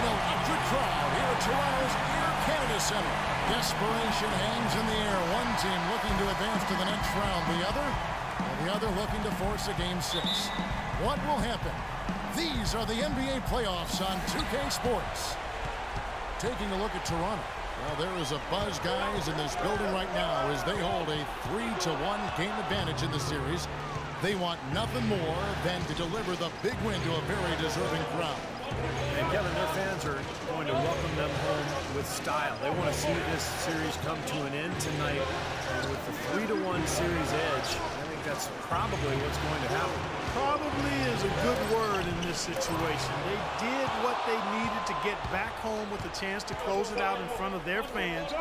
electric crowd here at Toronto's Air Canada Centre. Desperation hangs in the air. One team looking to advance to the next round. The other looking to force a Game 6. What will happen? These are the NBA playoffs on 2K Sports. Taking a look at Toronto. Well, there is a buzz, guys, in this building right now as they hold a 3-1 game advantage in the series. They want nothing more than to deliver the big win to a very deserving crowd. And Kevin, their fans are going to welcome them home with style. They want to see this series come to an end tonight. And with the 3-1 series edge, I think that's probably what's going to happen. Probably is a good word in this situation. They did what they needed to get back home with a chance to close it out in front of their fans.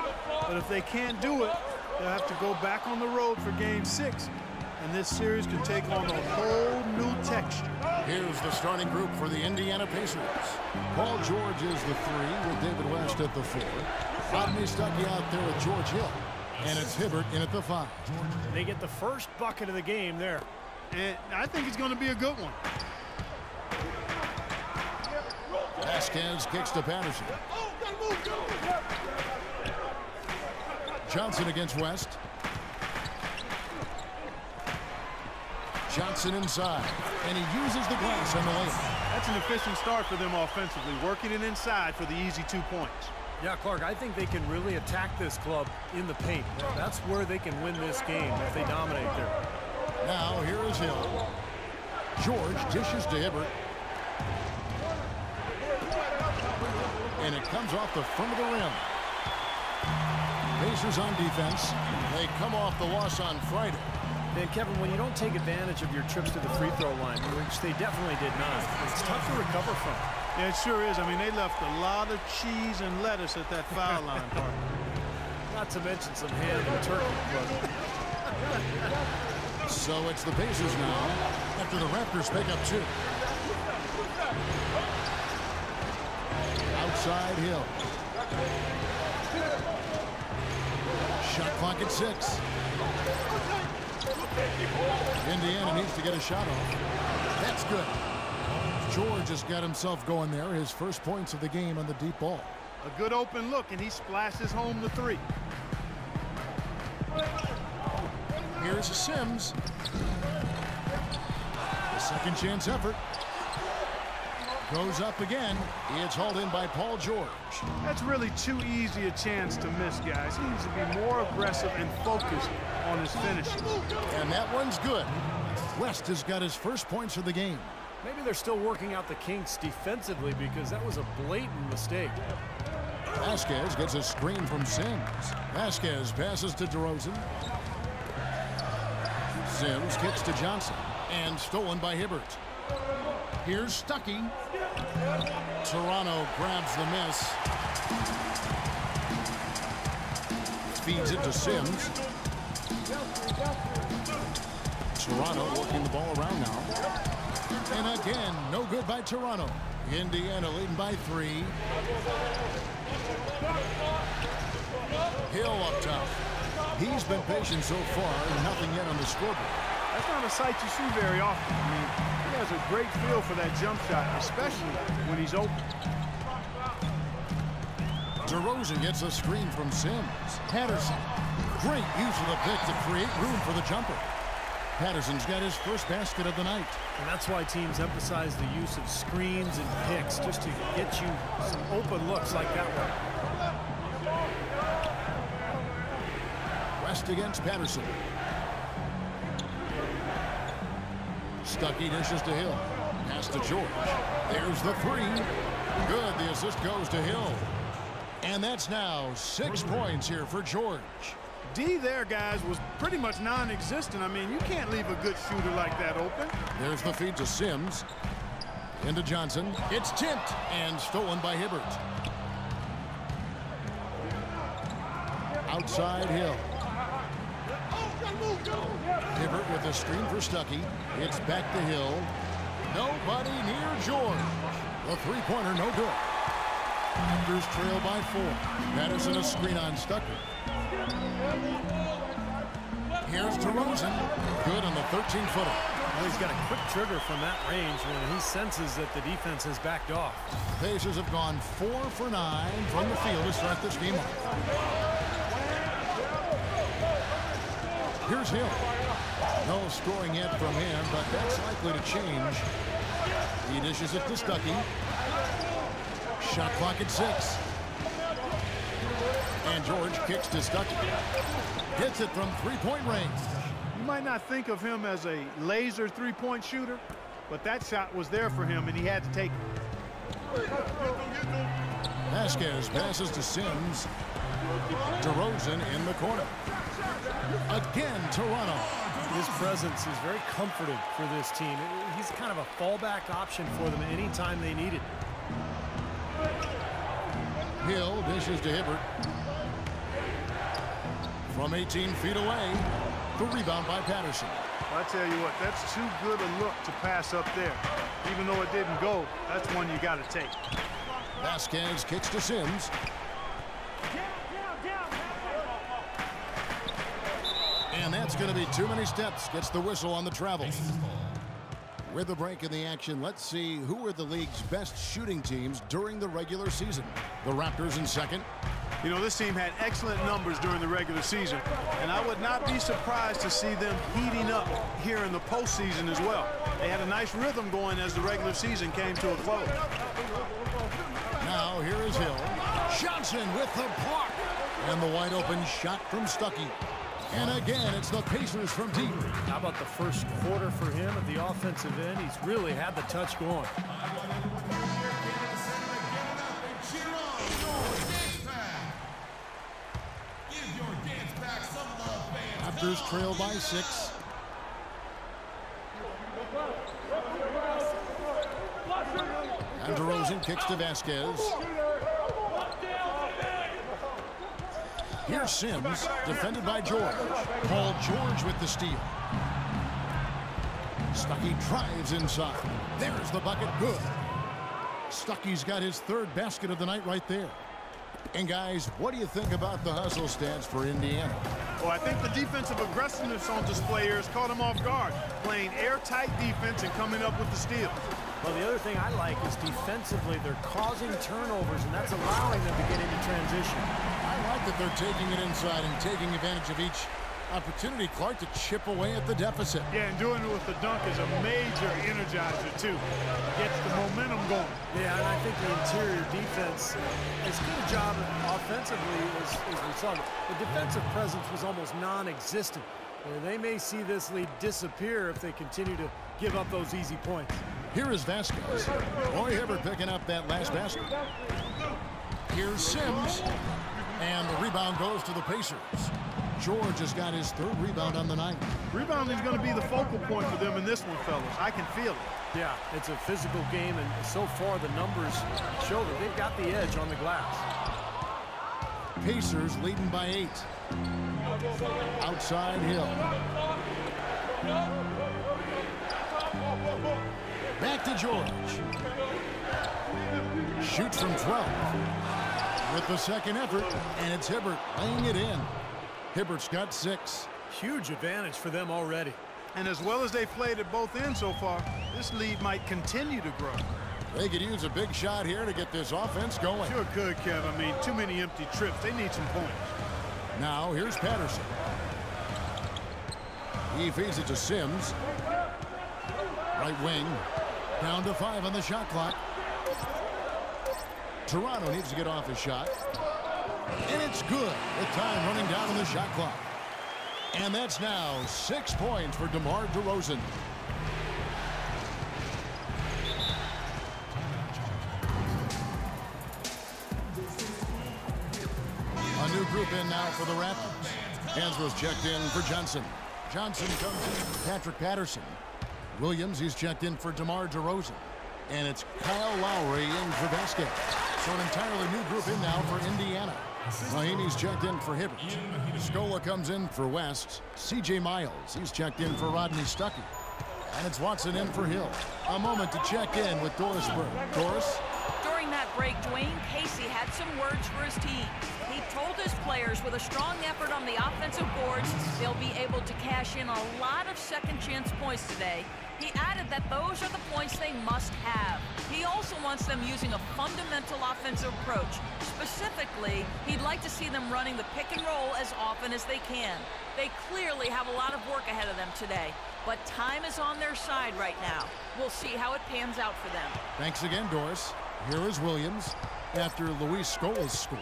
But if they can't do it, they'll have to go back on the road for Game 6. And this series can take on a whole new texture. Here's the starting group for the Indiana Pacers. Paul George is the 3 with David West at the 4. Rodney Stuckey out there with George Hill. And it's Hibbert in at the 5. They get the first bucket of the game there. And I think it's going to be a good one. Vasquez kicks to Patterson. Johnson against West. Johnson inside, and he uses the glass on the lane. That's an efficient start for them offensively, working it inside for the easy 2 points. Yeah, Clark, I think they can really attack this club in the paint. That's where they can win this game if they dominate there. Now, here is Hill. George dishes to Hibbert. And it comes off the front of the rim. Pacers on defense. They come off the loss on Friday. And Kevin, when you don't take advantage of your trips to the free throw line, which they definitely did not, it's tough to recover from. Yeah, it sure is. I mean, they left a lot of cheese and lettuce at that foul line, partner. Not to mention some ham and turkey. So it's the Pacers now after the Raptors pick up 2. Outside Hill. Shot clock at 6. Indiana needs to get a shot off. That's good. George has got himself going there. His first points of the game on the deep ball. A good open look, and he splashes home the 3. Here's Sims. The second chance effort. Goes up again. It's hauled in by Paul George. That's really too easy a chance to miss, guys. He needs to be more aggressive and focused on his finishes. And that one's good. West has got his first points of the game. Maybe they're still working out the kinks defensively because that was a blatant mistake. Vasquez gets a screen from Sims. Vasquez passes to DeRozan. Sims kicks to Johnson. And stolen by Hibbert. Here's Stuckey. Toronto grabs the miss. Feeds it to Sims. Toronto working the ball around now. And again, no good by Toronto. Indiana leading by 3. Hill up top. He's been patient so far, nothing yet on the scoreboard. That's not a sight you see very often. I mean, he has a great feel for that jump shot, especially when he's open. DeRozan gets a screen from Sims. Patterson. Great use of the pick to create room for the jumper. Patterson's got his first basket of the night. And that's why teams emphasize the use of screens and picks, just to get you some open looks like that one. West against Patterson. Stuckey dishes to Hill. Pass to George. There's the 3. Good. The assist goes to Hill. And that's now 6 points here for George. D there, guys, was pretty much non-existent. I mean, you can't leave a good shooter like that open. There's the feed to Sims. Into Johnson. It's tipped and stolen by Hibbert. Outside Hill. Hibbert with a screen for Stuckey. It's back to Hill. Nobody near George. The 3-pointer, no good. Raptors trail by 4. Patterson a screen on Stuckey. Here's DeRozan. Good on the 13-footer. Well, he's got a quick trigger from that range when he senses that the defense has backed off. The Pacers have gone 4 for 9 from the field to start this game off. Here's Hill. No scoring yet from him, but that's likely to change. He dishes it to Stuckey. Shot clock at 6. And George kicks to Stuckey. Hits it from three-point range. You might not think of him as a laser three-point shooter, but that shot was there for him, and he had to take it. Vasquez passes to Sims. DeRozan in the corner. Again, Toronto. His presence is very comforting for this team. He's kind of a fallback option for them anytime they need it. Hill dishes to Hibbert. From 18 feet away, the rebound by Patterson. I tell you what, that's too good a look to pass up there. Even though it didn't go, that's one you got to take. Vasquez kicks to Sims. And that's going to be too many steps. Gets the whistle on the travel. With a break in the action, let's see who are the league's best shooting teams during the regular season. The Raptors in second. You know, this team had excellent numbers during the regular season, and I would not be surprised to see them heating up here in the postseason as well. They had a nice rhythm going as the regular season came to a close. Now here is Hill. Johnson with the block. And the wide open shot from Stuckey. And again, it's the Pacers from deep. How about the first quarter for him at the offensive end? He's really had the touch going. Raptors trail by 6. And DeRozan kicks to Vasquez. Here's Sims, defended by George. Paul George with the steal. Stuckey drives inside. There's the bucket. Good. Stuckey's got his third basket of the night right there. And guys, what do you think about the hustle stats for Indiana? Well, I think the defensive aggressiveness on display here has caught him off guard, playing airtight defense and coming up with the steal. Well, the other thing I like is defensively they're causing turnovers, and that's allowing them to get into transition. I like that they're taking it inside and taking advantage of each opportunity, Clark, to chip away at the deficit. Yeah, and doing it with the dunk is a major energizer, too. Gets the momentum going. Yeah, and I think the interior defense as good a job offensively as we saw. The defensive presence was almost non-existent. They may see this lead disappear if they continue to give up those easy points. Here is Vasquez. Roy Hibbert picking up that last basket. Here's Sims. And the rebound goes to the Pacers. George has got his third rebound on the night. Rebounding is going to be the focal point for them in this one, fellas. I can feel it. Yeah, it's a physical game, and so far the numbers show that they've got the edge on the glass. Pacers leading by 8. Outside Hill. Back to George. Shoots from 12. With the second effort, and it's Hibbert laying it in. Hibbert's got 6. Huge advantage for them already. And as well as they've played at both ends so far, this lead might continue to grow. They could use a big shot here to get this offense going. Sure could, Kev. I mean, too many empty trips. They need some points. Now here's Patterson. He feeds it to Sims. Right wing. Down to 5 on the shot clock. Toronto needs to get off his shot. And it's good with time running down on the shot clock. And that's now 6 points for DeMar DeRozan. A new group in now for the Raptors. Hansbrough's checked in for Johnson. Johnson comes in for Patrick Patterson. Williams, he's checked in for DeMar DeRozan. And it's Kyle Lowry in for Vasquez. So an entirely new group in now for Indiana. Mahimi's checked in for Hibbert. Scola comes in for West. C.J. Miles, he's checked in for Rodney Stuckey. And it's Watson in for Hill. A moment to check in with Doris Burke. Doris? During that break, Dwayne Casey had some words for his team. He told his players with a strong effort on the offensive boards, they'll be able to cash in a lot of second chance points today. He added that those are the points they must have. He also wants them using a fundamental offensive approach. Specifically, he'd like to see them running the pick and roll as often as they can. They clearly have a lot of work ahead of them today, but time is on their side right now. We'll see how it pans out for them. Thanks again, Doris. Here is Williams after Luis Scola's score.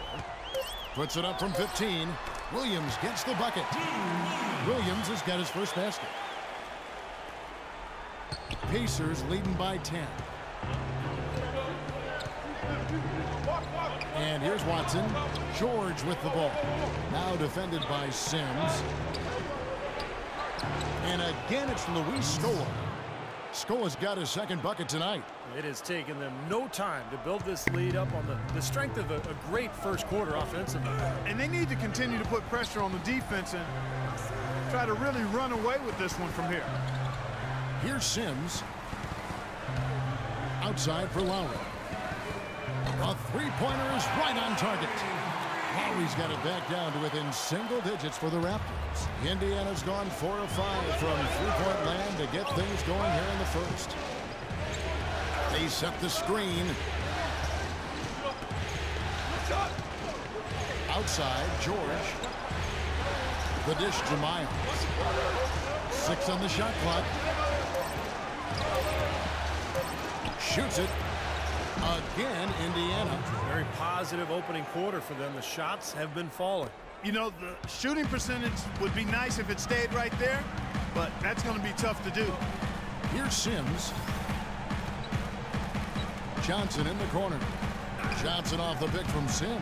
Puts it up from 15. Williams gets the bucket. Williams has got his first basket. Pacers leading by 10. And here's Watson. George with the ball. Now defended by Sims. And again, it's Luis Scola. Scola's got his second bucket tonight. It has taken them no time to build this lead up on the strength of a great first quarter offensively. And they need to continue to put pressure on the defense and try to really run away with this one from here. Here's Sims. Outside for Lowry. A three-pointer is right on target. Lowry's got it back down to within single digits for the Raptors. Indiana's gone 4 of 5 from three-point land to get things going here in the first. They set the screen. Outside, George. The dish to Miles. 6 on the shot clock. Shoots it. Again, Indiana. Very positive opening quarter for them. The shots have been falling. You know, the shooting percentage would be nice if it stayed right there, but that's going to be tough to do. Here's Sims. Johnson in the corner. Johnson off the pick from Sims.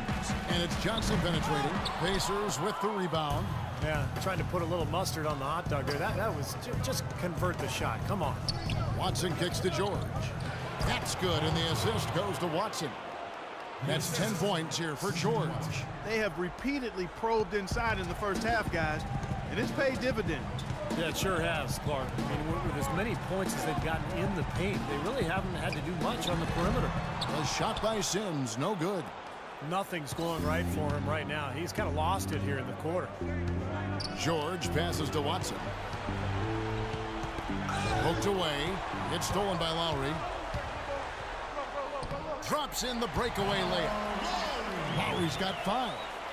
And it's Johnson penetrating. Pacers with the rebound. Yeah, trying to put a little mustard on the hot dog there. That was just convert the shot. Come on. Watson kicks to George. That's good, and the assist goes to Watson. That's 10 points here for George. They have repeatedly probed inside in the first half, guys, and it's paid dividends. Yeah, it sure has, Clark. I mean, with as many points as they've gotten in the paint, they really haven't had to do much on the perimeter. A shot by Sims, no good. Nothing's going right for him right now. He's kind of lost it here in the quarter. George passes to Watson. Poked away. It's stolen by Lowry. Drops in the breakaway layup. Lowry's got 5.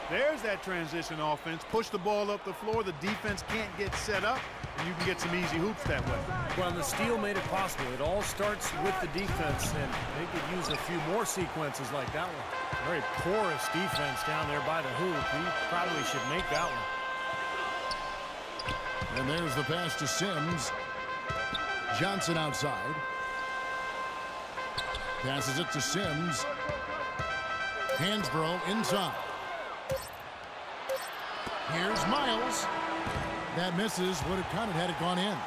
There's that transition offense. Push the ball up the floor. The defense can't get set up, and you can get some easy hoops that way. Well, the steal made it possible. It all starts with the defense, and they could use a few more sequences like that one. Very porous defense down there by the hoop. He probably should make that one. And there's the pass to Sims. Johnson outside. Passes it to Sims. Hansbrough inside. Here's Miles. That misses. Would have counted had it gone in.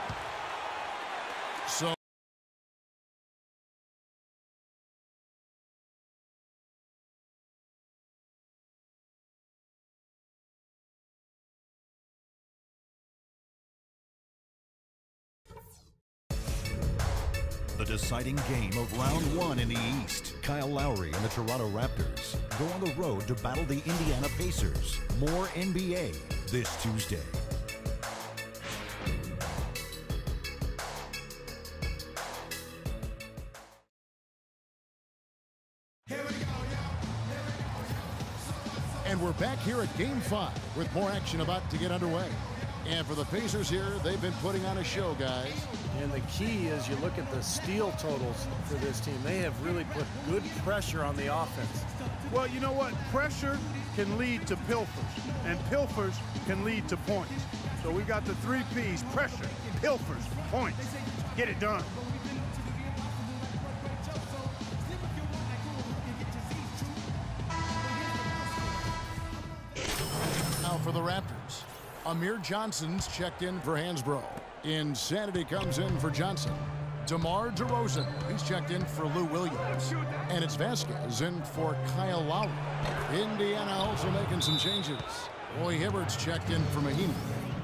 So the deciding game of round 1 in the East. Kyle Lowry and the Toronto Raptors go on the road to battle the Indiana Pacers. More NBA this Tuesday. And we're back here at Game 5 with more action about to get underway. And for the Pacers here, they've been putting on a show, guys. And the key is you look at the steal totals for this team. They have really put good pressure on the offense. Well, you know what? Pressure can lead to pilfers, and pilfers can lead to points. So we got the 3 Ps: pressure, pilfers, points. Get it done. Now for the Raptors. Amir Johnson's checked in for Hansbrough. Insanity comes in for Johnson. DeMar DeRozan, he's checked in for Lou Williams. And it's Vasquez in for Kyle Lowry. Indiana also making some changes. Roy Hibbert's checked in for Mahinmi.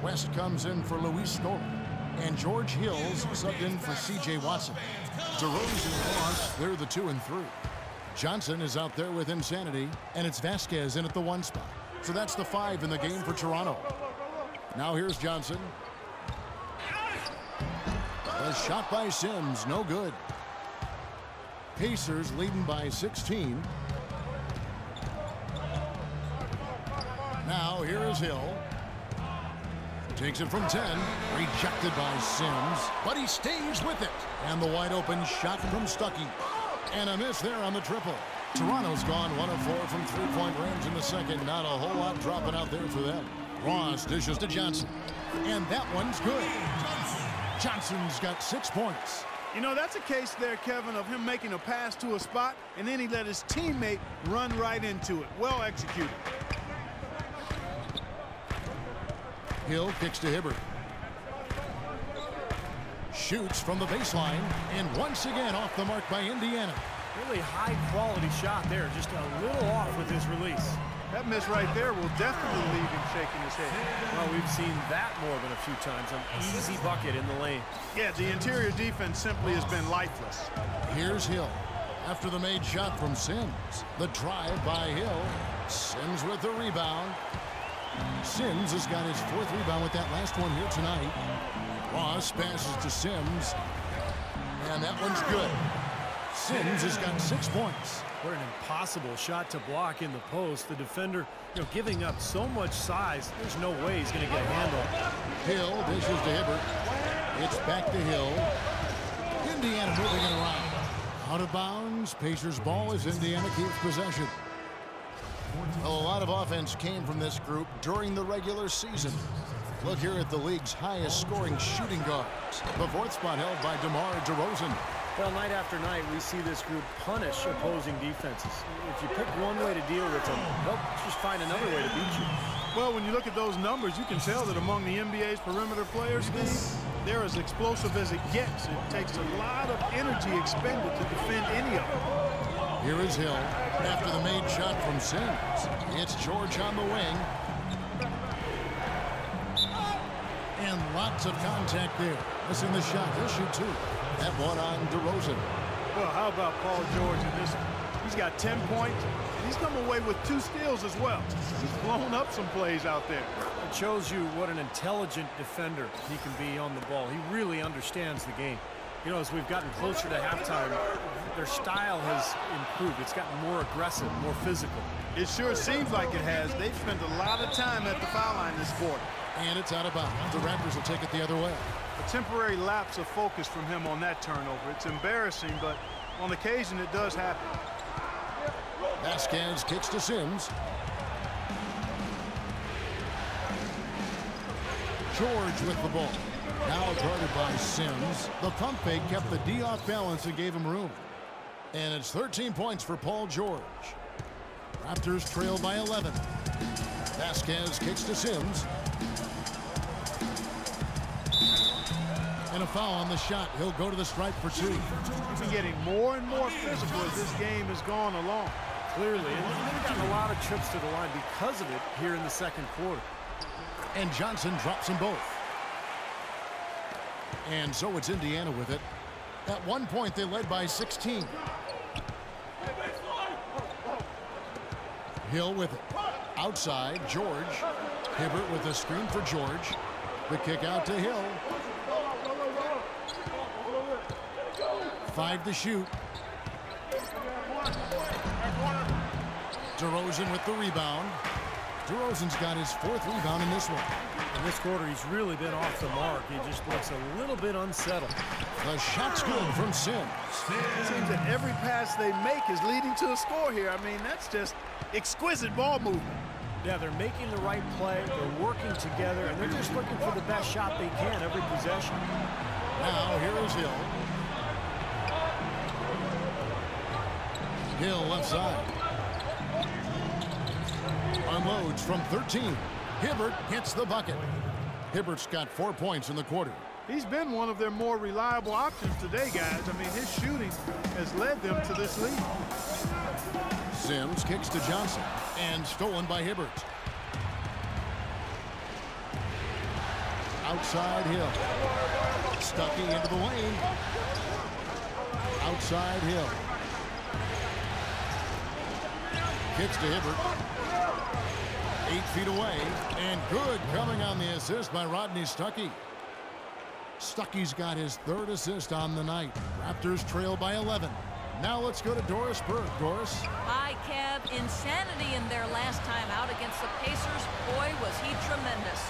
West comes in for Luis Scola. And George Hill's subbed in for C.J. Watson. DeRozan and Ross, they're the 2 and 3. Johnson is out there with insanity, and it's Vasquez in at the 1 spot. So that's the 5 in the game for Toronto. Now here's Johnson. A shot by Sims, no good. Pacers leading by 16. Now here is Hill. Takes it from 10. Rejected by Sims, but he stays with it. And the wide open shot from Stuckey. And a miss there on the triple. Toronto's gone 1 of 4 from 3-point range in the second. Not a whole lot dropping out there for them. Ross dishes to Johnson. And that one's good. Johnson's got 6 points. You know, that's a case there, Kevin, of him making a pass to a spot, and then he let his teammate run right into it. Well executed. Hill kicks to Hibbert. Shoots from the baseline, and once again off the mark by Indiana. Really high-quality shot there, just a little off with his release. That miss right there will definitely leave him shaking his head. Well, we've seen that more than a few times. An easy bucket in the lane. Yeah, the interior defense simply has been lifeless. Here's Hill. After the made shot from Sims. The drive by Hill. Sims with the rebound. Sims has got his 4th rebound with that last one here tonight. Ross passes to Sims. And that one's good. Sims has got 6 points. What an impossible shot to block in the post. The defender, giving up so much size, there's no way he's going to get a handle. Hill dishes to Hibbert. It's back to Hill. Indiana moving it around. Out of bounds. Pacers ball as Indiana keeps possession. A lot of offense came from this group during the regular season. Look here at the league's highest scoring shooting guards. The 4th spot held by DeMar DeRozan. Well, night after night, we see this group punish opposing defenses. If you pick one way to deal with them, they'll just find another way to beat you. Well, when you look at those numbers, you can tell that among the NBA's perimeter players, they're as explosive as it gets. It takes a lot of energy expended to defend any of them. Here is Hill after the made shot from Sims. It's George on the wing. And lots of contact there. Missing the shot. He'll shoot 2. That one on DeRozan. Well, how about Paul George in this one? He's got 10 points, and he's come away with 2 steals as well. He's blown up some plays out there. It shows you what an intelligent defender he can be on the ball. He really understands the game. As we've gotten closer to halftime, their style has improved. It's gotten more aggressive, more physical. It sure seems like it has. They've spent a lot of time at the foul line this quarter. And it's out of bounds. The Raptors will take it the other way. A temporary lapse of focus from him on that turnover. It's embarrassing, but on occasion it does happen. Vasquez kicks to Sims. George with the ball. Now guarded by Sims. The pump fake kept the D off balance and gave him room. And it's 13 points for Paul George. Raptors trail by 11. Vasquez kicks to Sims. And a foul on the shot. He'll go to the stripe for 2. He's been getting more and more physical as this game has gone along. Clearly, and they've gotten a lot of trips to the line because of it here in the second quarter. And Johnson drops them both. And so it's Indiana with it. At one point, they led by 16. Hill with it. Outside, George. Hibbert with a screen for George. The kick out to Hill. 5 to shoot. DeRozan with the rebound. DeRozan's got his 4th rebound in this one. In this quarter, he's really been off the mark. He just looks a little bit unsettled. The shot's good from Sims. It seems that every pass they make is leading to a score here. I mean, that's just exquisite ball movement. Yeah, they're making the right play. They're working together, and they're just looking for the best shot they can every possession. Now, here is Hill. Hill left side. Unloads from 13. Hibbert hits the bucket. Hibbert's got 4 points in the quarter. He's been one of their more reliable options today, guys. I mean, his shooting has led them to this lead. Sims kicks to Johnson, and stolen by Hibbert. Outside Hill. Stuckey into the lane. Outside Hill. kicks to Hibbert. 8 feet away. And good coming on the assist by Rodney Stuckey. Stuckey's got his 3rd assist on the night. Raptors trail by 11. Now let's go to Doris Burke. Doris? Hi, Kev. Insanity in their last time out against the Pacers. Boy, was he tremendous.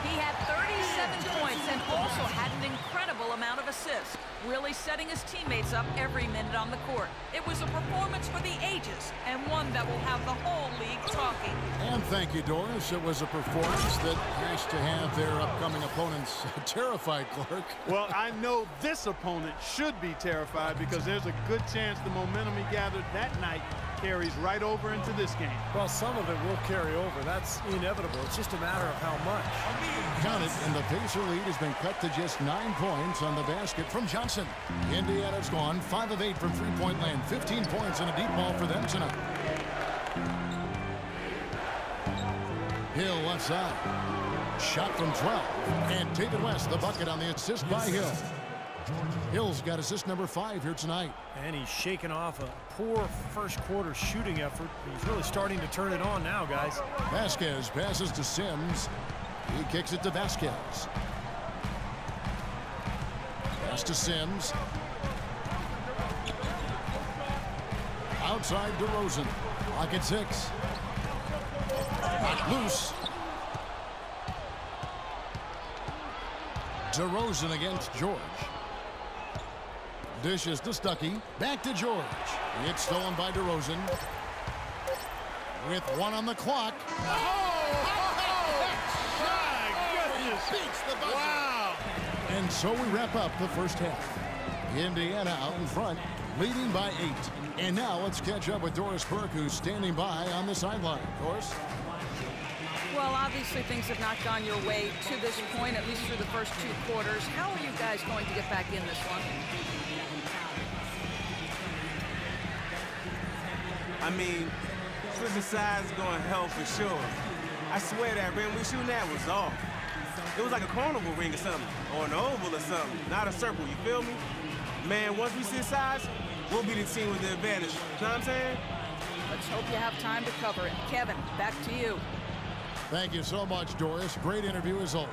He had 37 points and also had an incredible amount of assists, really setting his teammates up every minute on the court. It was a performance for the ages and one that will have the whole league talking. And thank you, Doris. It was a performance that has to have their upcoming opponents terrified, Clark. Well, I know this opponent should be terrified because there's a good chance the momentum he gathered that night carries right over into this game. Well, some of it will carry over. That's inevitable. It's just a matter of how much. Count it, and the Pacer lead has been cut to just 9 points on the basket from Johnson. Indiana's gone 5 of 8 from three-point land. 15 points and a deep ball for them tonight. Hill left side. Shot from 12. And David West, the bucket on the assist by Hill. Hill's got assist number 5 here tonight. And he's shaking off a poor first quarter shooting effort. He's really starting to turn it on now, guys. Vasquez passes to Sims. He kicks it to Vasquez. Pass to Sims. Outside DeRozan. Clock at 6. Not loose. DeRozan against George. Dishes to Stuckey. Back to George. It's stolen by DeRozan. With 1 on the clock. Beats the buzzer. Wow. And so we wrap up the first half. Indiana out in front, leading by 8. And now let's catch up with Doris Burke, who's standing by on the sideline. Doris? Well, obviously things have not gone your way to this point, at least through the first 2 quarters. How are you guys going to get back in this one? I mean, switching sides is going to help for sure. I swear that rim we shooting at was off. It was like a carnival ring or something, or an oval or something, not a circle, you feel me? Man, once we switch sides, we'll be the team with the advantage. You know what I'm saying? Let's hope you have time to cover it. Kevin, back to you. Thank you so much, Doris. Great interview as always.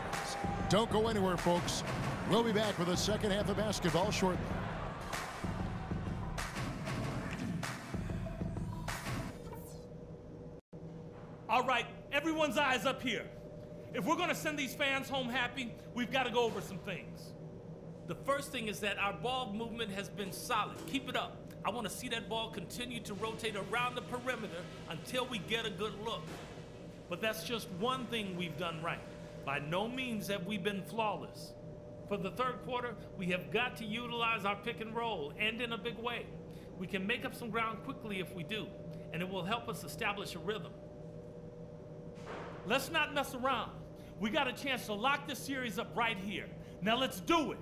Don't go anywhere, folks. We'll be back with the second half of basketball shortly. All right, everyone's eyes up here. If we're going to send these fans home happy, we've got to go over some things. The first thing is that our ball movement has been solid. Keep it up. I want to see that ball continue to rotate around the perimeter until we get a good look. But that's just one thing we've done right. By no means have we been flawless. For the third quarter, we have got to utilize our pick and roll, and in a big way. We can make up some ground quickly if we do, and it will help us establish a rhythm. Let's not mess around. We got a chance to lock this series up right here. Now let's do it.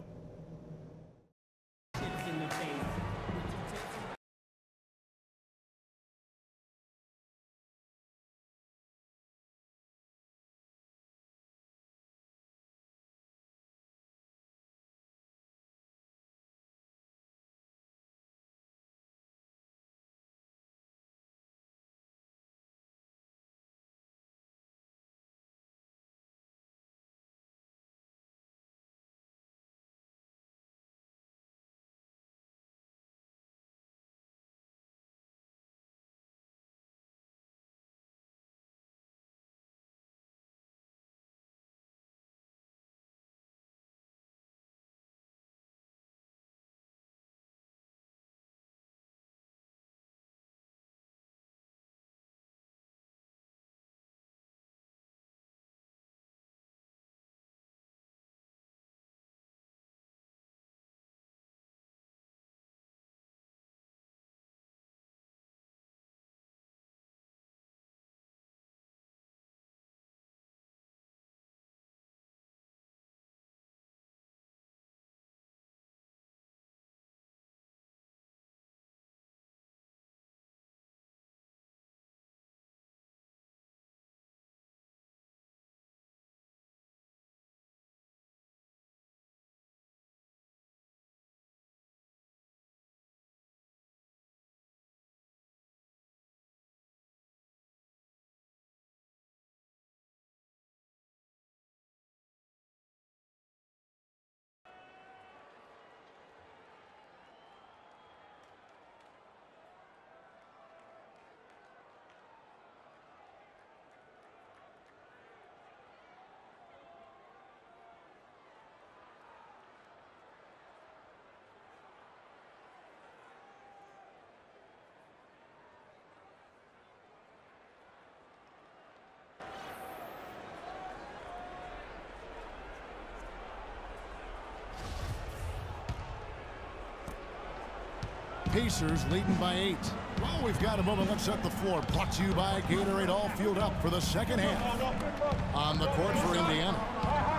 Pacers leading by 8. Well, we've got a moment. Let's set the floor. Brought to you by Gatorade, all fueled up for the second half. On the court for Indiana.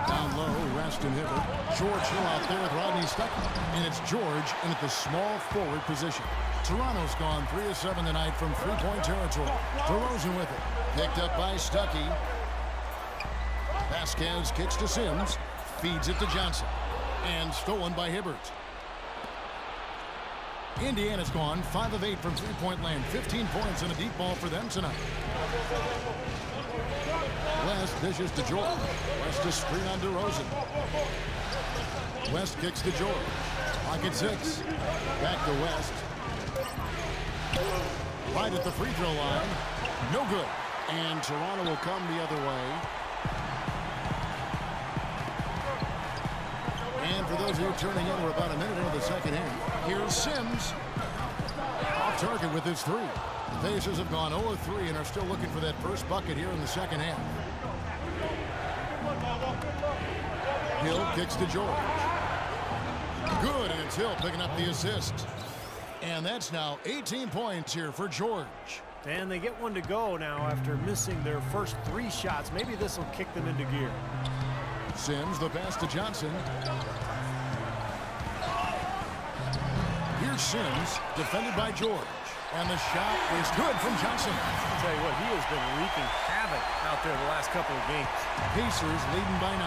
Down low, Rest and Hibbert. George Hill out there with Rodney Stuckey. And it's George in at the small forward position. Toronto's gone 3 of 7 tonight from three-point territory. DeRozan with it. Picked up by Stuckey. Vasquez kicks to Sims. Feeds it to Johnson. And stolen by Hibbert. Indiana's gone 5 of 8 from three-point land. 15 points and a deep ball for them tonight. West dishes to George. West to screen on DeRozan. West kicks to George. Lock at 6. Back to West. Right at the free throw line. No good. And Toronto will come the other way. And for those of you turning in, we're about a minute into the second half. Here's Sims. Off target with his 3. The Pacers have gone 0 of 3 and are still looking for that first bucket here in the second half. Hill kicks to George. Good, and it's Hill picking up the assist. And that's now 18 points here for George. And they get one to go now after missing their first 3 shots. Maybe this will kick them into gear. Sims, the pass to Johnson. Here's Sims, defended by George. And the shot is good from Johnson. I'll tell you what, he has been wreaking havoc out there the last couple of games. Pacers leading by 9.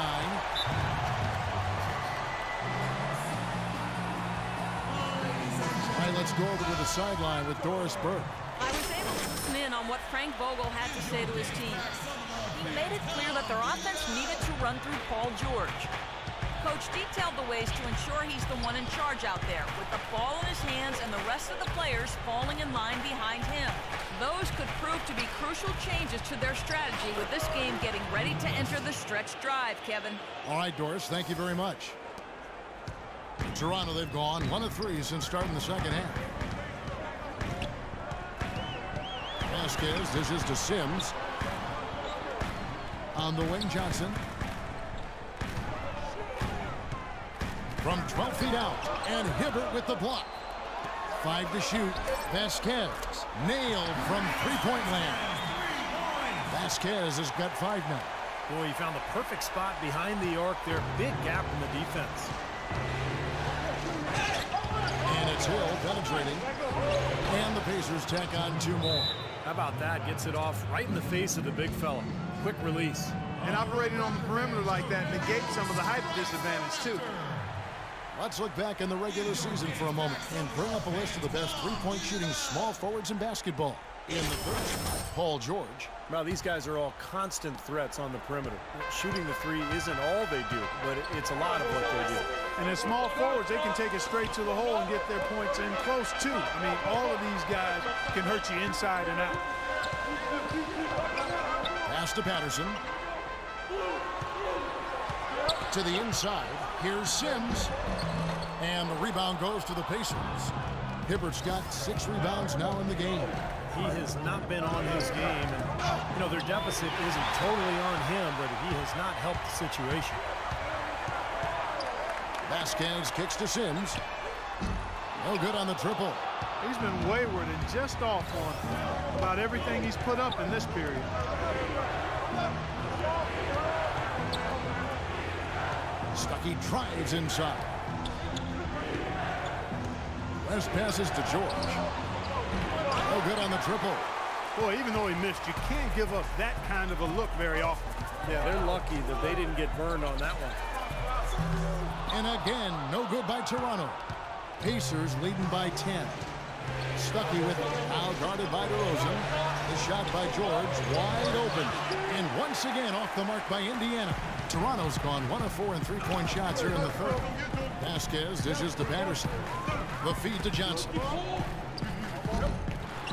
All right, let's go over to the sideline with Doris Burke. I was able to listen in on what Frank Vogel had to say to his team. He made it clear that their offense needed to run through Paul George. Coach detailed the ways to ensure he's the one in charge out there, with the ball in his hands and the rest of the players falling in line behind him. Those could prove to be crucial changes to their strategy with this game getting ready to enter the stretch drive, Kevin. All right, Doris, thank you very much. In Toronto, they've gone 1 of 3 since starting the second half. Vasquez dishes to Sims. On the wing, Johnson. From 12 feet out, and Hibbert with the block. 5 to shoot. Vasquez nailed from three-point land. Vasquez has got 5 now. Boy, he found the perfect spot behind the arc there. Big gap in the defense. And it's Hill penetrating. And the Pacers tack on 2 more. How about that? Gets it off right in the face of the big fella. Quick release. And operating on the perimeter like that negates some of the height disadvantage, too. Let's look back in the regular season for a moment and bring up a list of the best three-point shooting small forwards in basketball. In the first, Paul George. Well, these guys are all constant threats on the perimeter. Shooting the 3 isn't all they do, but it's a lot of what they do. And as small forwards, they can take it straight to the hole and get their points in close, too. I mean, all of these guys can hurt you inside and out. Pass to Patterson. To the inside. Here's Sims. And the rebound goes to the Pacers. Hibbert's got 6 rebounds now in the game. He has not been on his game. And, you know, their deficit isn't totally on him, but he has not helped the situation. Vasquez kicks to Sims. No good on the triple. He's been wayward and just off on about everything he's put up in this period. Stuckey drives inside. West passes to George. No good on the triple. Boy, even though he missed, you can't give up that kind of a look very often. Yeah, they're lucky that they didn't get burned on that one. And again, no good by Toronto. Pacers leading by 10. Stuckey with it. Now guarded by DeRozan. The shot by George, wide open. And once again off the mark by Indiana. Toronto's gone 1 of 4 in three-point shots here in the third. Vasquez dishes to Patterson. The feed to Johnson.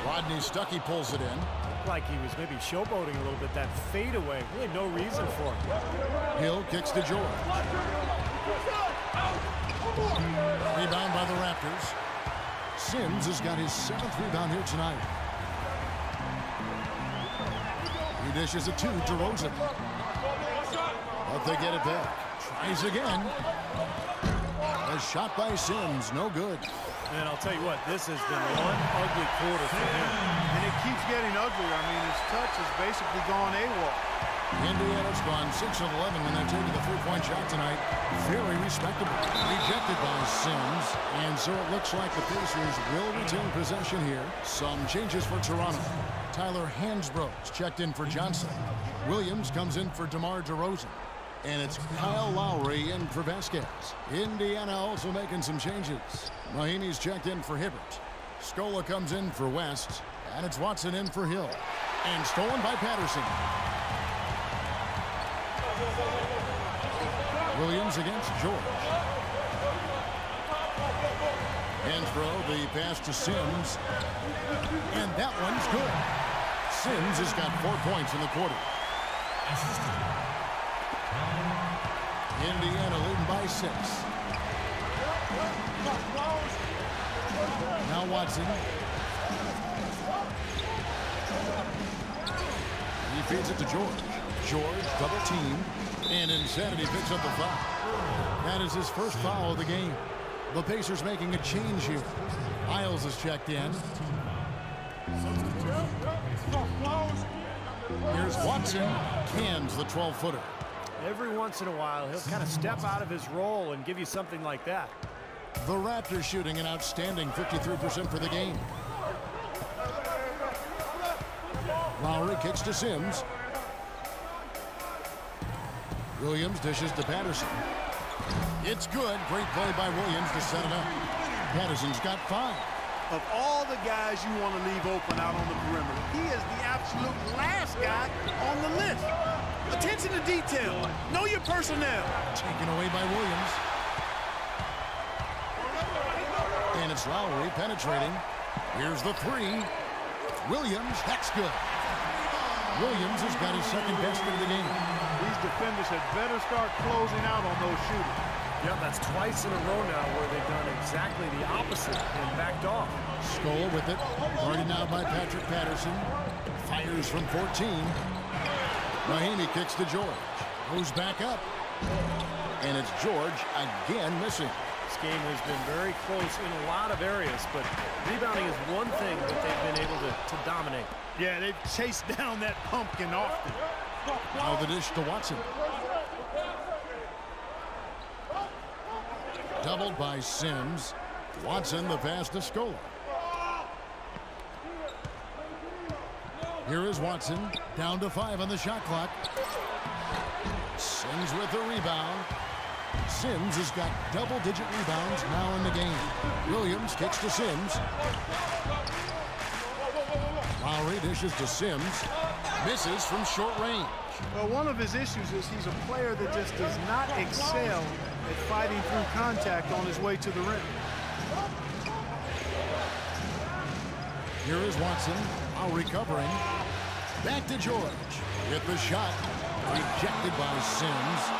Rodney Stuckey pulls it in. Looked like he was maybe showboating a little bit. That fadeaway, really no reason for it. Hill kicks to George. Rebound by the Raptors. Sims has got his 7th rebound here tonight. He dishes it to DeRozan. But they get it back. Tries again. A shot by Sims, no good. And I'll tell you what, this has been one ugly quarter for him. And it keeps getting uglier. I mean, his touch has basically gone AWOL. Indiana's gone 6 of 11 when they're taking the three-point shot tonight. Very respectable. Rejected by Sims. And so it looks like the Pacers will retain possession here. Some changes for Toronto. Tyler Hansbrough's checked in for Johnson. Williams comes in for DeMar DeRozan. And it's Kyle Lowry in for Vasquez. Indiana also making some changes. Mahinmi's checked in for Hibbert. Scola comes in for West. And it's Watson in for Hill. And stolen by Patterson. Williams against George. Hansbrough, the pass to Sims. And that one's good. Sims has got 4 points in the quarter. Indiana leading by 6. Now Watson. He feeds it to George. George double team. And Insanity picks up the foul. That is his first foul of the game. The Pacers making a change here. Isles is checked in. Here's Watson. Cans the 12-footer. Every once in a while, he'll kind of step out of his role and give you something like that. The Raptors shooting an outstanding 53% for the game. Lowry kicks to Sims. Williams dishes to Patterson. It's good. Great play by Williams to set it up. Patterson's got 5. Of all the guys you want to leave open out on the perimeter, he is the absolute last guy on the list. Attention to detail. Know your personnel. Taken away by Williams. And it's Lowry penetrating. Here's the 3. Williams, that's good. Williams has got his second best of the game. These defenders had better start closing out on those shooters. Yeah, that's twice in a row now where they've done exactly the opposite and backed off. Scola with it. Guarded now by Patrick Patterson. Fires from 14. Mahinmi kicks to George. Goes back up. And it's George again missing. This game has been very close in a lot of areas, but rebounding is one thing that they've been able to dominate. Yeah, they've chased down that pumpkin often. Now the dish to Watson. Doubled by Sims. Watson the pass to Scola. Here is Watson. Down to 5 on the shot clock. Sims with the rebound. Sims has got double-digit rebounds now in the game. Williams kicks to Sims. Lowry dishes to Sims. Misses from short range. Well, one of his issues is he's a player that just does not excel at fighting through contact on his way to the rim. Here is Watson. Now recovering. Back to George. With the shot. Rejected by Sims.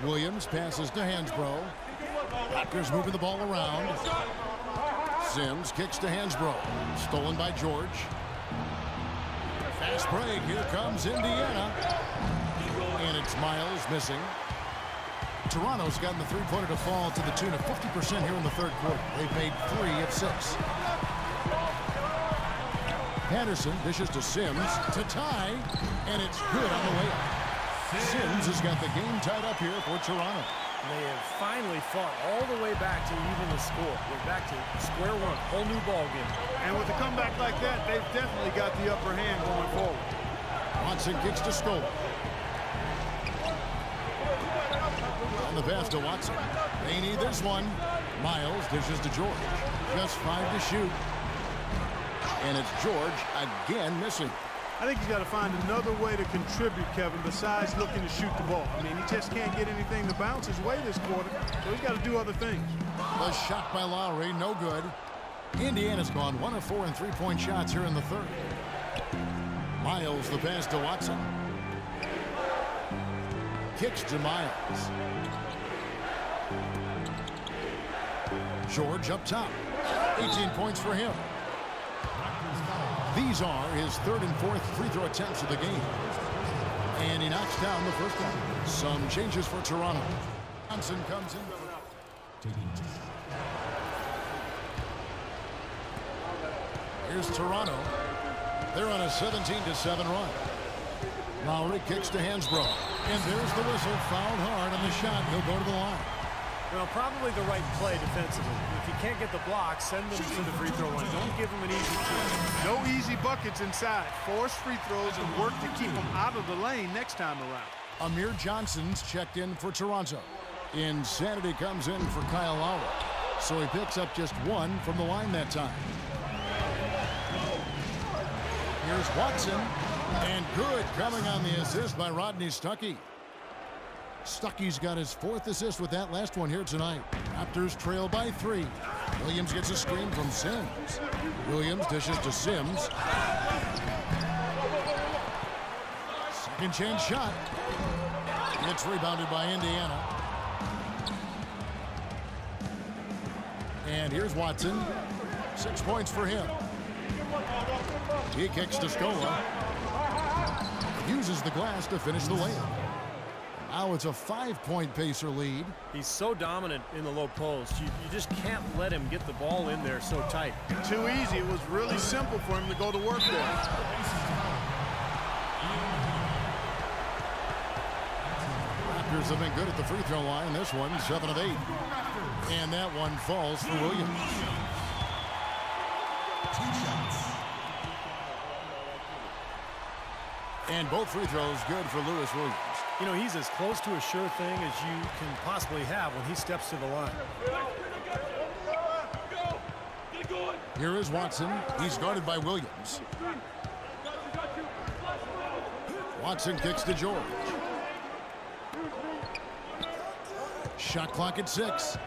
Williams passes to Hansbrough. Raptors moving the ball around. Sims kicks to Hansbrough. Stolen by George. Fast break. Here comes Indiana. And it's Miles missing. Toronto's gotten the three-pointer to fall to the tune of 50% here in the third quarter. They've made 3 of 6. Patterson dishes to Sims to tie. And it's good on the layup. Sims has got the game tied up here for Toronto. They have finally fought all the way back to even the score. We're back to square one, whole new ball game. And with a comeback like that, they've definitely got the upper hand going forward. Watson kicks to Scola. On the pass to Watson. They need this one. Miles dishes to George. Just 5 to shoot. And it's George again missing. I think he's got to find another way to contribute, Kevin, besides looking to shoot the ball. I mean, he just can't get anything to bounce his way this quarter, so he's got to do other things. The shot by Lowry, no good. Indiana's gone 1 of 4 in three-point shots here in the third. Miles the pass to Watson. Kicks to Miles. George up top. 18 points for him. These are his 3rd and 4th free throw attempts of the game. And he knocks down the first one. Some changes for Toronto. Johnson comes in. Here's Toronto. They're on a 17-7 run. Lowry kicks to Hansbrough. And there's the whistle. Fouled hard on the shot. He'll go to the line. Well, probably the right play defensively. If you can't get the block, send them to the free throw line. Don't give them an easy two. No easy buckets inside. Force free throws and work to keep them out of the lane next time around. Amir Johnson's checked in for Toronto. Insanity comes in for Kyle Lowry. So he picks up just one from the line that time. Here's Watson. And good coming on the assist by Rodney Stuckey. Stuckey's got his 4th assist with that last one here tonight. Raptors trail by 3. Williams gets a screen from Sims. Williams dishes to Sims. Second chance shot. It's rebounded by Indiana. And here's Watson. 6 points for him. He kicks to Scola. Uses the glass to finish the layup. Now it's a 5-point Pacer lead. He's so dominant in the low post. You just can't let him get the ball in there so tight. Too easy. It was really simple for him to go to work there. Raptors have been good at the free throw line. This one, 7 of 8. And that one falls for Williams. And both free throws good for Lewis Williams. You know, he's as close to a sure thing as you can possibly have when he steps to the line. Here is Watson. He's guarded by Williams. Watson kicks to George. Shot clock at 6.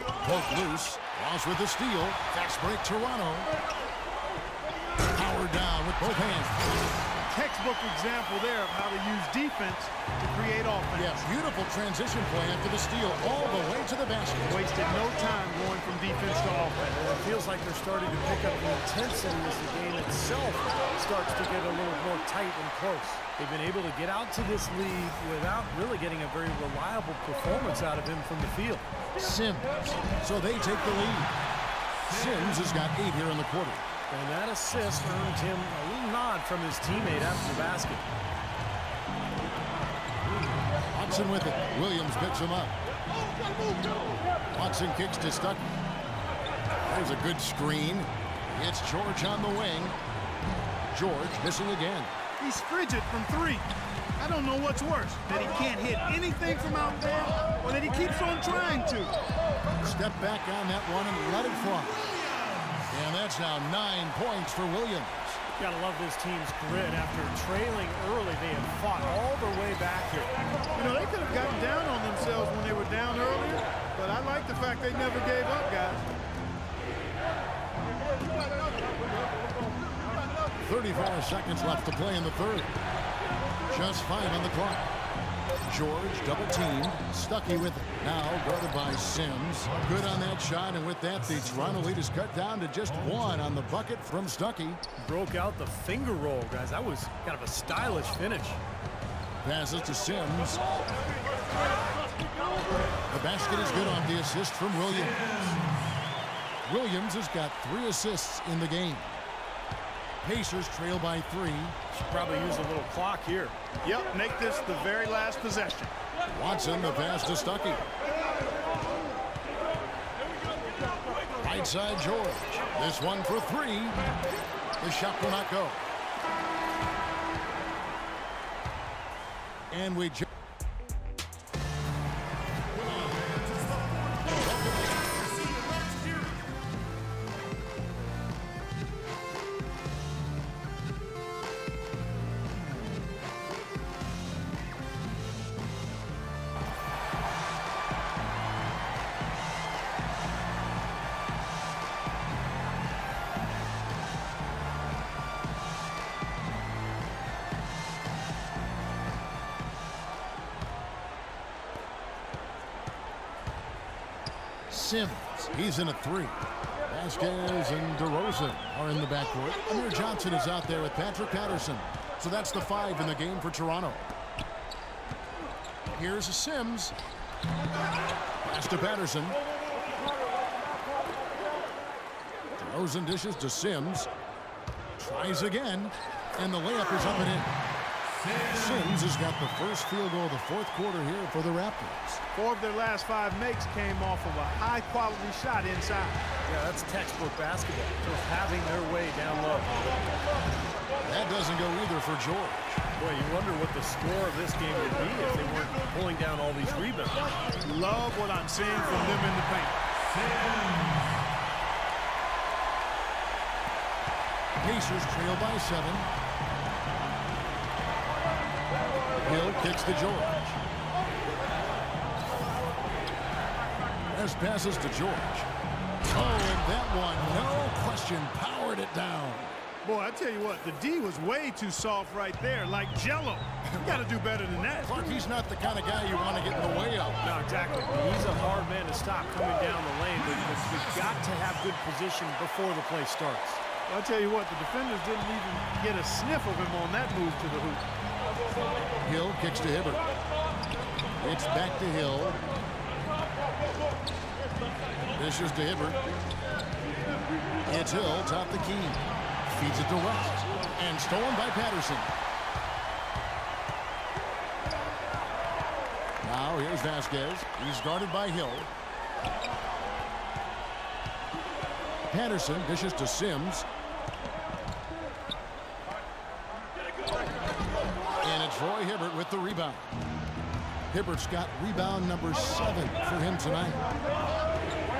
Poke loose. Ross with the steal. Fast break Toronto. Power down with both hands. Textbook example there of how to use defense to create offense. Yeah, beautiful transition play after the steal all the way to the basket. Wasted no time going from defense to offense. Well, it feels like they're starting to pick up the intensity as the game itself starts to get a little more tight and close. They've been able to get out to this lead without really getting a very reliable performance out of him from the field. Sims. So they take the lead. Sims has got 8 here in the quarter. And that assist earned him a little nod from his teammate after the basket. Watson with it. Williams picks him up. Watson kicks to Stuckey. There's a good screen. It's George on the wing. George missing again. He's frigid from 3. I don't know what's worse, that he can't hit anything from out there or that he keeps on trying to. Step back on that one and let it fly. And that's now 9 points for Williams. You gotta love this team's grit. After trailing early, they have fought all their way back here. You know, they could have gotten down on themselves when they were down earlier, but I like the fact they never gave up, guys. 34 seconds left to play in the third. Just 5 on the clock. George double teamed. Stuckey with it. Now guarded by Sims. Good on that shot, and with that, the Toronto lead is cut down to just 1 on the bucket from Stuckey. Broke out the finger roll, guys. That was kind of a stylish finish. Passes to Sims. The basket is good on the assist from Williams. Williams has got 3 assists in the game. Pacers trail by 3. Should probably use a little clock here. Yep, make this the very last possession. Watson, the pass to Stuckey. Right side, George. This one for 3. The shot will not go. And we just... Sims, he's in a 3. Vasquez and DeRozan are in the backcourt. Amir Johnson is out there with Patrick Patterson. So that's the 5 in the game for Toronto. Here's Sims. Pass to Patterson. DeRozan dishes to Sims. Tries again. And the layup is up and in. Sims has got the first field goal of the fourth quarter here for the Raptors. 4 of their last 5 makes came off of a high-quality shot inside. Yeah, that's textbook basketball. Just having their way down low. That doesn't go either for George. Boy, you wonder what the score of this game would be if they weren't pulling down all these rebounds. Love what I'm seeing from them in the paint. Pacers trail by 7. Hill kicks to George. West passes to George. Oh, and that one, no question, powered it down. Boy, I tell you what, the D was way too soft right there, like Jell-O. You got to do better than that. Clark, he's not the kind of guy you want to get in the way of. No, exactly. He's a hard man to stop coming down the lane, but you've got to have good position before the play starts. Well, I tell you what, the defenders didn't even get a sniff of him on that move to the hoop. Hill kicks to Hibbert. It's back to Hill. Dishes to Hibbert. It's Hill, top the key. Feeds it to West. And stolen by Patterson. Now here's Vasquez. He's guarded by Hill. Patterson dishes to Sims. And it's Roy Hibbert with the rebound. Hibbert's got rebound number 7 for him tonight.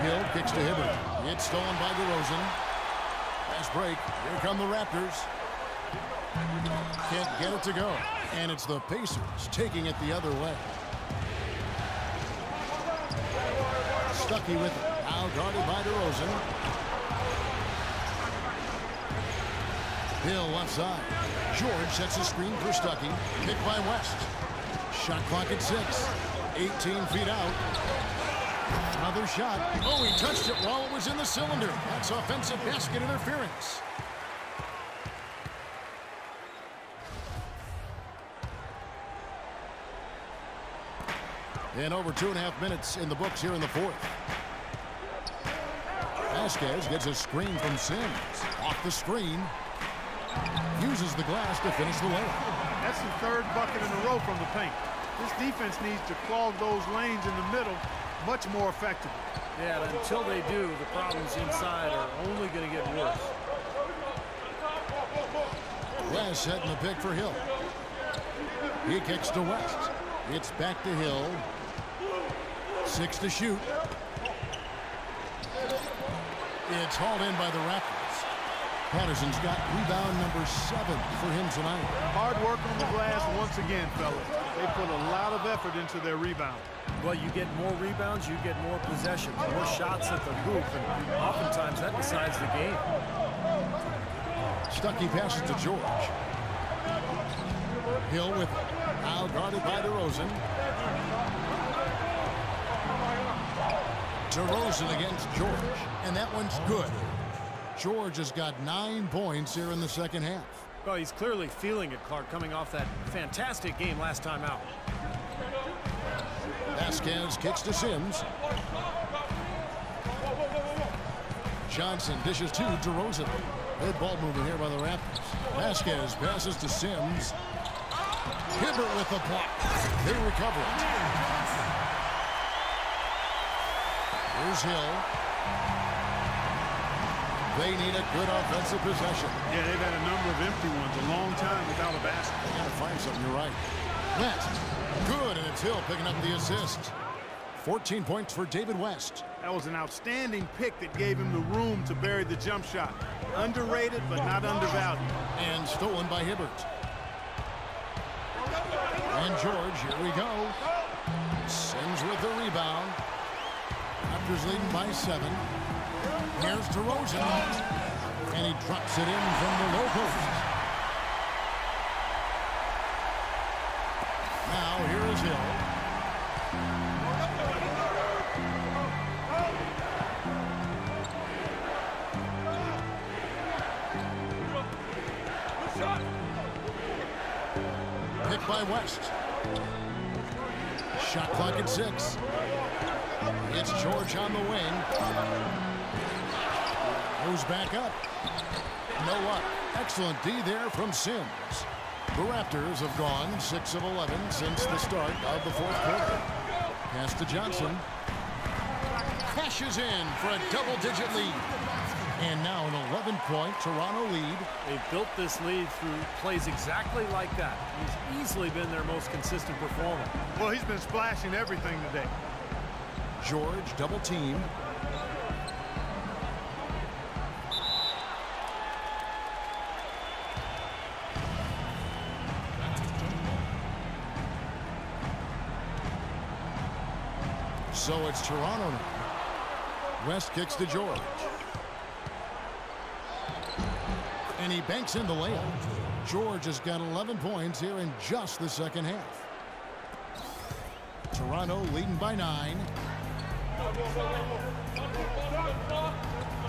Hill kicks to Hibbert. It's stolen by DeRozan. Fast break. Here come the Raptors. Can't get it to go. And it's the Pacers taking it the other way. Stuckey with it. Now guarded by DeRozan. Hill left side. George sets a screen for Stuckey. Picked by West. Shot clock at 6. 18 feet out. Another shot. Oh, he touched it while it was in the cylinder. That's offensive basket interference. And over 2.5 minutes in the books here in the fourth. Vasquez gets a screen from Sims. Off the screen. Uses the glass to finish the layup. That's the 3rd bucket in a row from the paint. This defense needs to clog those lanes in the middle much more effectively. Yeah, and until they do, the problems inside are only going to get worse. West setting the pick for Hill. He kicks to West. It's back to Hill. 6 to shoot. It's hauled in by the Raptors. Patterson's got rebound number 7 for him tonight. Hard work on the glass once again, fellas. They put a lot of effort into their rebound. Well, you get more rebounds, you get more possessions, more shots at the hoop, and oftentimes that decides the game. Stuckey passes to George. Hill with it. Now guarded by DeRozan. DeRozan against George. And that one's good. George has got 9 points here in the second half. Well, he's clearly feeling it, Clark, coming off that fantastic game last time out. Vasquez kicks to Sims. Johnson dishes to DeRozan. Good ball movement here by the Raptors. Vasquez passes to Sims. Hibbert with the block. They recover it. Here's Hill. They need a good offensive possession. Yeah, they've had a number of empty ones, a long time without a basket. They gotta find something, you're right. West, good, and it's Hill picking up the assist. 14 points for David West. That was an outstanding pick that gave him the room to bury the jump shot. Underrated, but not undervalued. And stolen by Hibbert. And George, here we go. Sims with the rebound. Raptors leading by 7. Here's DeRozan, and he drops it in from the low post. Now here is Hill. by West. Shot clock at 6. It's George on the wing. Goes back up. No up. Excellent D there from Sims. The Raptors have gone 6 of 11 since the start of the fourth quarter. Pass to Johnson. Cashes in for a double-digit lead. And now an 11-point Toronto lead. They've built this lead through plays exactly like that. He's easily been their most consistent performer. Well, he's been splashing everything today. George double team. So it's Toronto now. West kicks to George. And he banks in the layup. George has got 11 points here in just the second half. Toronto leading by 9.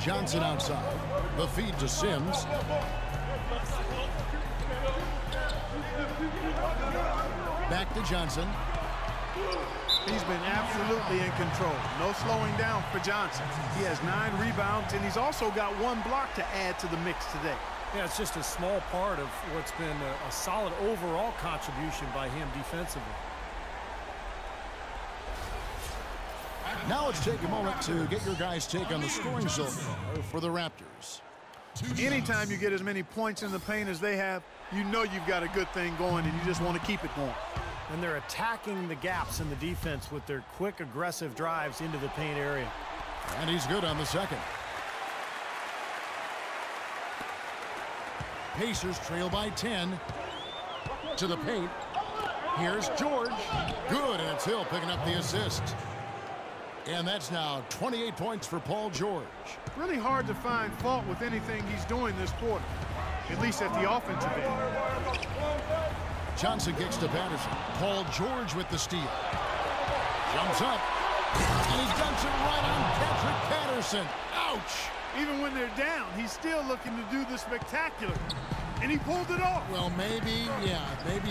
Johnson outside. The feed to Sims. Back to Johnson. He's been absolutely in control. No slowing down for Johnson. He has 9 rebounds, and he's also got 1 block to add to the mix today. Yeah, it's just a small part of what's been a solid overall contribution by him defensively. Now let's take a moment to get your guys' take on the scoring zone for the Raptors. Anytime you get as many points in the paint as they have, you know you've got a good thing going, and you just want to keep it going. And they're attacking the gaps in the defense with their quick, aggressive drives into the paint area. And he's good on the second. Pacers trail by 10. To the paint. Here's George. Good, and it's Hill picking up the assist. And that's now 28 points for Paul George. Really hard to find fault with anything he's doing this quarter, at least at the offensive end. Johnson kicks to Patterson. Paul George with the steal. Jumps up. And he dumps it right on Patrick Patterson. Ouch! Even when they're down, he's still looking to do the spectacular. And he pulled it off. Well, maybe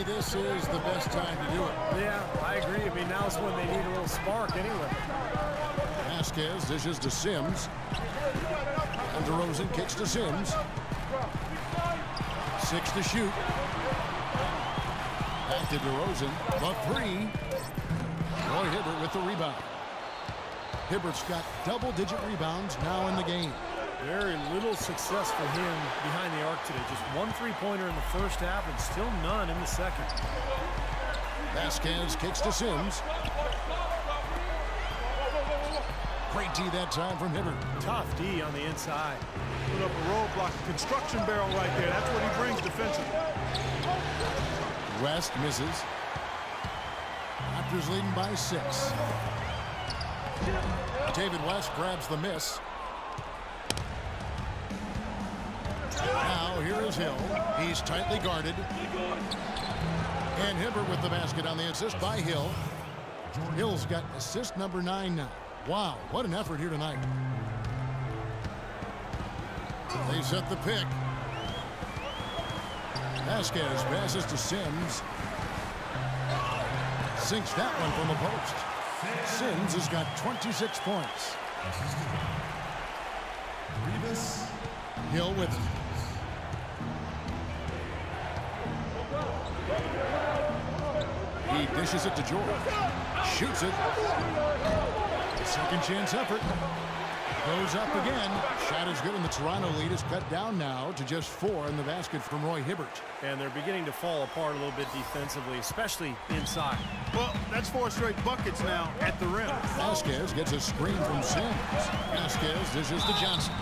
this is the best time to do it. Yeah, I agree. I mean, now's when they need a little spark anyway. Vasquez dishes to Sims. And DeRozan kicks to Sims. 6 to shoot. Back to DeRozan. The 3. Roy Hibbert with the rebound. Hibbert's got double-digit rebounds now in the game. Very little success for him behind the arc today. Just 1 3-pointer in the first half and still none in the second. Vasquez kicks to Sims. Great D that time from Hibbert. Tough D on the inside. Put up a roadblock, a construction barrel right there. That's what he brings defensively. West misses. Raptors leading by 6. David West grabs the miss. Now here is Hill. He's tightly guarded. And Hibbert with the basket on the assist by Hill. Hill's got assist number 9 now. Wow, what an effort here tonight. They set the pick. Vasquez passes to Sims. Sinks that one from the post. Sims has got 26 points. Hill with it. He dishes it to George. Shoots it. Second chance effort. Goes up again. Shot is good, and the Toronto lead is cut down now to just 4 in the basket from Roy Hibbert. And they're beginning to fall apart a little bit defensively, especially inside. Well, that's 4 straight buckets now at the rim. Vasquez gets a screen from Sims. Vasquez dishes to Johnson.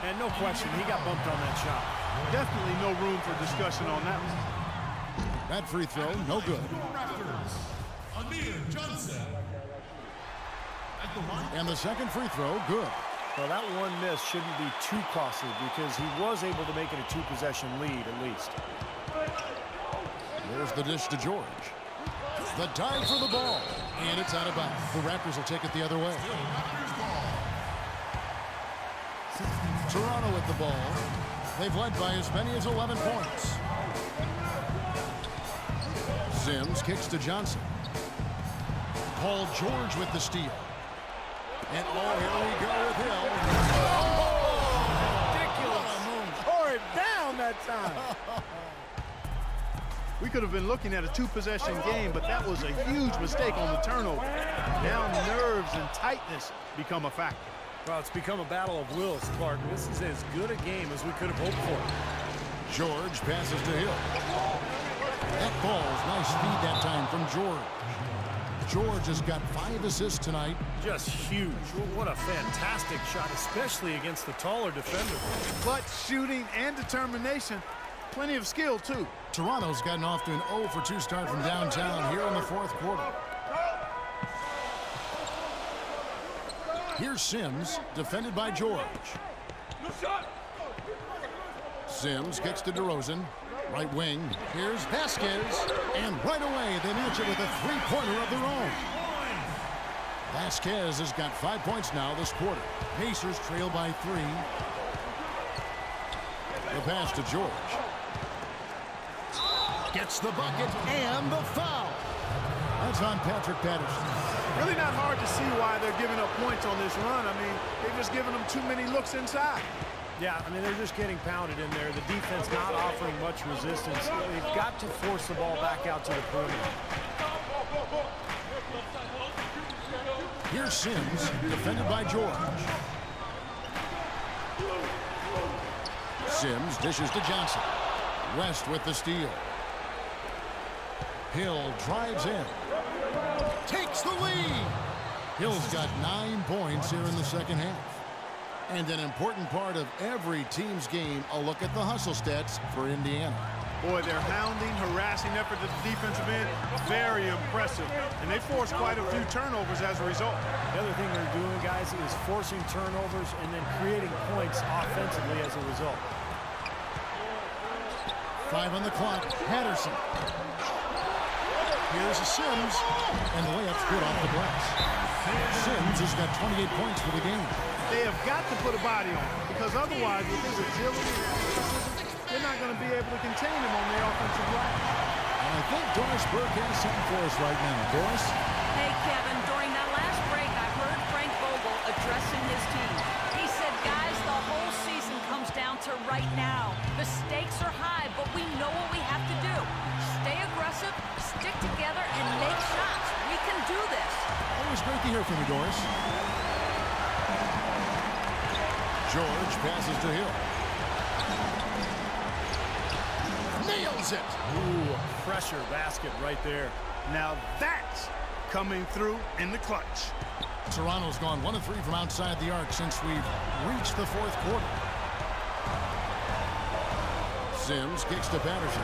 And no question, he got bumped on that shot. Definitely no room for discussion on that one. That free throw, no good. And the second free throw, good. Well, that one miss shouldn't be too costly because he was able to make it a 2-possession lead at least. There's the dish to George. The dive for the ball. And it's out of bounds. The Raptors will take it the other way. Toronto with the ball. They've led by as many as 11 points. Sims kicks to Johnson. Paul George with the steal. And here we go with Hill. Ridiculous. Tore it down that time. We could have been looking at a two-possession game, but that was a huge mistake on the turnover. Now nerves and tightness become a factor. Well, it's become a battle of wills, Clark. This is as good a game as we could have hoped for. George passes to Hill. That ball's nice speed that time from George. George has got 5 assists tonight. Just huge. What a fantastic shot, especially against the taller defender. Clutch shooting and determination. Plenty of skill, too. Toronto's gotten off to an 0-for-2 start from downtown here in the fourth quarter. Here's Sims, defended by George. Sims kicks to DeRozan. Right wing. Here's Vasquez. And right away, they match it with a three-pointer of their own. Vasquez has got 5 points now this quarter. Pacers trail by 3. The pass to George. Gets the bucket and the foul. That's on Patrick Patterson. Really not hard to see why they're giving up points on this run. I mean, they've just given them too many looks inside. Yeah, I mean, they're just getting pounded in there. The defense not offering much resistance. They've got to force the ball back out to the perimeter. Here's Sims, defended by George. Sims dishes to Johnson. West with the steal. Hill drives in. Takes the lead. Hill's got 9 points here in the second half. And an important part of every team's game, a look at the hustle stats for Indiana. Boy, their hounding, harassing effort at the defensive end, very impressive. And they forced quite a few turnovers as a result. The other thing they're doing, guys, is forcing turnovers and then creating points offensively as a result. 5 on the clock. Patterson. Here's a Sims, and the layup's good off the glass. Sims has got 28 points for the game. They have got to put a body on him, because otherwise, with his agility, they're not going to be able to contain him on the offensive line. And I think Doris Burke has something for us right now. Doris? Hey, Kevin, during that last break, I heard Frank Vogel addressing his team. He said, guys, the whole season comes down to right now. The stakes are high, but we know what we have to do. Stay aggressive, stick together, and make shots. We can do this. Always great to hear from you, Doris. George passes to Hill. Nails it. Ooh, pressure basket right there. Now that's coming through in the clutch. Toronto's gone 1 of 3 from outside the arc since we've reached the fourth quarter. Sims kicks to Patterson.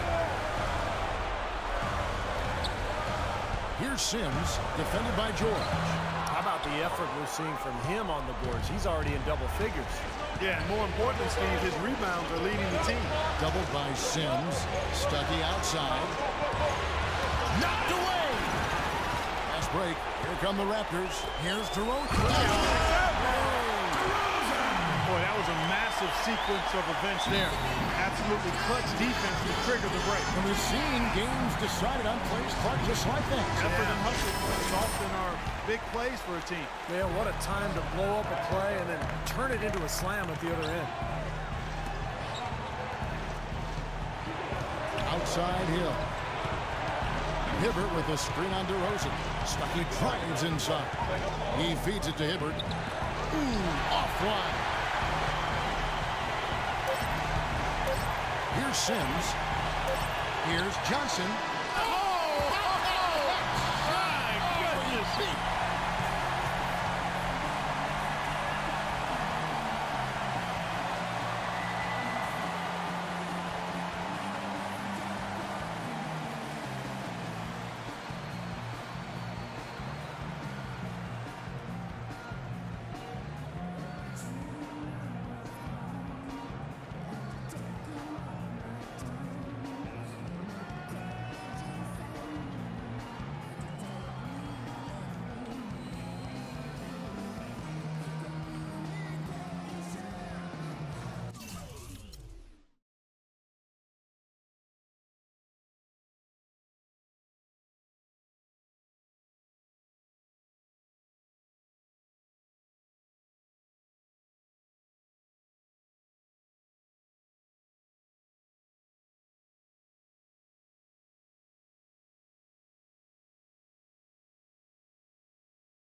Here's Sims, defended by George. How about the effort we're seeing from him on the boards? He's already in double figures. Yeah, and more importantly, Steve, his rebounds are leading the team. Doubled by Sims. Stuckey outside. Knocked away. Last break. Here come the Raptors. Here's DeRozan. Boy, that was a massive sequence of events there. Absolutely clutch defense to trigger the break. And we've seen games decided on plays, Clark, just like that. Effort and hustle often are big plays for a team. Yeah, what a time to blow up a play and then turn it into a slam at the other end. Outside Hill. Hibbert with a screen on DeRozan. Stuckey drives inside. He feeds it to Hibbert. Ooh, offline. Here's Sims. Here's Johnson.